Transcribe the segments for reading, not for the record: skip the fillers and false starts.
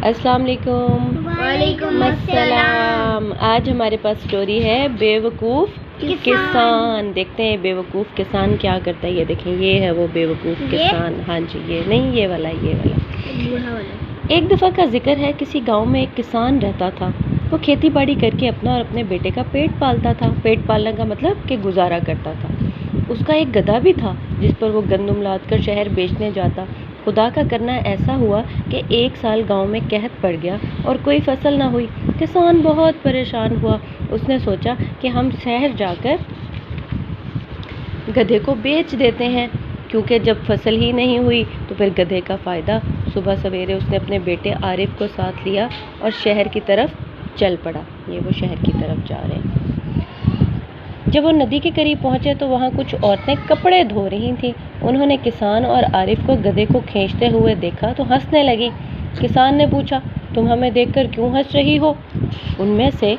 السلام علیکم۔ وعلیکم السلام۔ آج ہمارے پاس سٹوری ہے بیوقوف کسان۔ دیکھتے ہیں بیوقوف کسان کیا کرتا ہے۔ یہ دیکھیں، یہ ہے وہ بیوقوف کسان۔ ہاں جی، یہ نہیں، یہ والا بوڑھا والا۔ ایک دفعہ کا ذکر ہے، کسی گاؤں میں ایک کسان رہتا تھا۔ وہ کھیتی باڑی کر کے اپنا اور اپنے بیٹے کا پیٹ پالتا تھا۔ پیٹ پالنے کا مطلب کہ گزارا کرتا تھا۔ اس کا ایک گدھا بھی تھا جس پر وہ گندم لاد کر شہر بیچنے جاتا۔ خدا کا کرنا ایسا ہوا کہ ایک سال گاؤں میں قحط پڑ گیا اور کوئی فصل نہ ہوئی۔ کسان بہت پریشان ہوا۔ اس نے سوچا کہ ہم شہر جا کر گدھے کو بیچ دیتے ہیں، کیونکہ جب فصل ہی نہیں ہوئی تو پھر گدھے کا فائدہ۔ صبح سویرے اس نے اپنے بیٹے عارف کو ساتھ لیا اور شہر کی طرف چل پڑا۔ یہ وہ شہر کی طرف جا رہے ہیں۔ جب وہ ندی کے قریب پہنچے تو وہاں کچھ عورتیں کپڑے دھو رہی تھیں۔ انہوں نے کسان اور عارف کو گدھے کو کھینچتے ہوئے دیکھا تو ہنسنے لگی۔ کسان نے پوچھا، تم ہمیں دیکھ کر کیوں ہنس رہی ہو؟ ان میں سے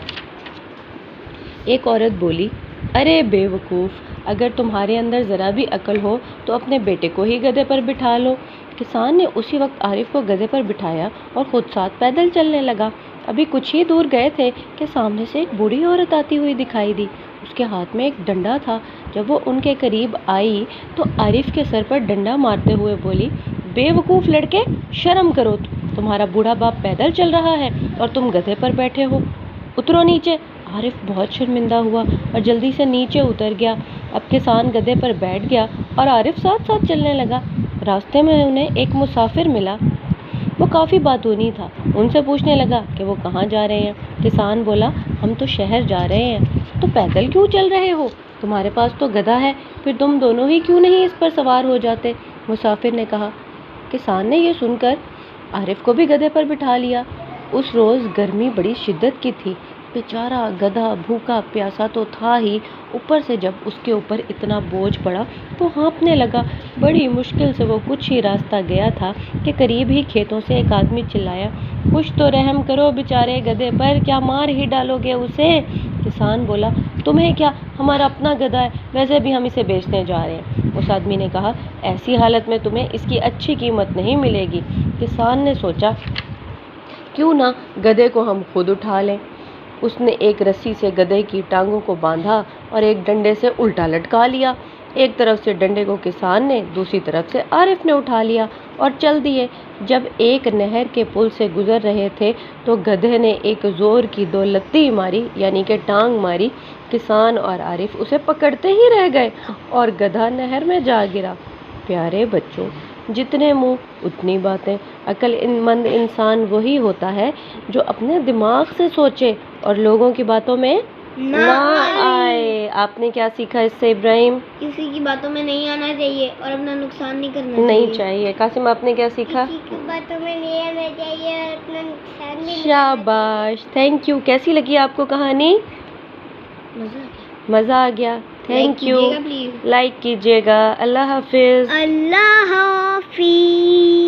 ایک عورت بولی، ارے بے وقوف، اگر تمہارے اندر ذرا بھی عقل ہو تو اپنے بیٹے کو ہی گدھے پر بٹھا لو۔ کسان نے اسی وقت عارف کو گدھے پر بٹھایا اور خود ساتھ پیدل چلنے لگا۔ ابھی کچھ ہی دور گئے تھے کہ سامنے سے ایک بوڑھی عورت آتی ہوئی دکھائی دی۔ اس کے ہاتھ میں ایک ڈنڈا تھا۔ جب وہ ان کے قریب آئی تو عارف کے سر پر ڈنڈا مارتے ہوئے بولی، بے وقوف لڑکے، شرم کرو، تمہارا بوڑھا باپ پیدل چل رہا ہے اور تم گدھے پر بیٹھے ہو، اترو نیچے۔ عارف بہت شرمندہ ہوا اور جلدی سے نیچے اتر گیا۔ اب کسان گدھے پر بیٹھ گیا اور عارف ساتھ ساتھ چلنے لگا۔ راستے میں انہیں ایک مسافر ملا۔ وہ کافی باتونی تھا۔ ان سے پوچھنے لگا کہ وہ کہاں جا رہے ہیں۔ کسان بولا، ہم تو شہر جا رہے ہیں۔ تو پیدل کیوں چل رہے ہو؟ تمہارے پاس تو گدھا ہے، پھر تم دونوں ہی کیوں نہیں اس پر سوار ہو جاتے؟ مسافر نے کہا۔ کسان نے یہ سن کر عارف کو بھی گدھے پر بٹھا لیا۔ اس روز گرمی بڑی شدت کی تھی۔ بیچارہ گدھا بھوکا پیاسا تو تھا ہی، اوپر سے جب اس کے اوپر اتنا بوجھ پڑا تو ہانپنے لگا۔ بڑی مشکل سے وہ کچھ ہی راستہ گیا تھا کہ قریب ہی کھیتوں سے ایک آدمی چلایا، کچھ تو رحم کرو بیچارے گدھے پر، کیا مار ہی ڈالو گے اسے؟ کسان بولا، تمہیں کیا، ہمارا اپنا گدھا ہے، ویسے بھی ہم اسے بیچنے جا رہے ہیں۔ اس آدمی نے کہا، ایسی حالت میں تمہیں اس کی اچھی قیمت نہیں ملے گی۔ کسان نے سوچا، کیوں نہ گدھے کو ہم خود اٹھا لیں۔ اس نے ایک رسی سے گدھے کی ٹانگوں کو باندھا اور ایک ڈنڈے سے الٹا لٹکا لیا۔ ایک طرف سے ڈنڈے کو کسان نے، دوسری طرف سے عارف نے اٹھا لیا اور چل دیے۔ جب ایک نہر کے پل سے گزر رہے تھے تو گدھے نے ایک زور کی دو لتی ماری، یعنی کہ ٹانگ ماری۔ کسان اور عارف اسے پکڑتے ہی رہ گئے اور گدھا نہر میں جا گرا۔ پیارے بچوں، جتنے منہ اتنی باتیں۔ عقل مند انسان وہی ہوتا ہے جو اپنے دماغ سے سوچے اور لوگوں کی باتوں میں نہ آئے۔ آپ نے کیا سیکھا اس سے ابراہیم؟ کسی کی باتوں میں نہیں آنا چاہیے اور اپنا نقصان نہیں کرنا چاہیے۔ قاسم، آپ نے کیا سیکھا؟ کسی کی باتوں میں نہیں آنا چاہیے اور اپنا نقصان نہیں شاباش، تھینک یو۔ کیسی لگی آپ کو کہانی؟ مزہ آ گیا؟ Thank you. لائک کیجیے گا۔ اللہ حافظ۔ اللہ حافظ۔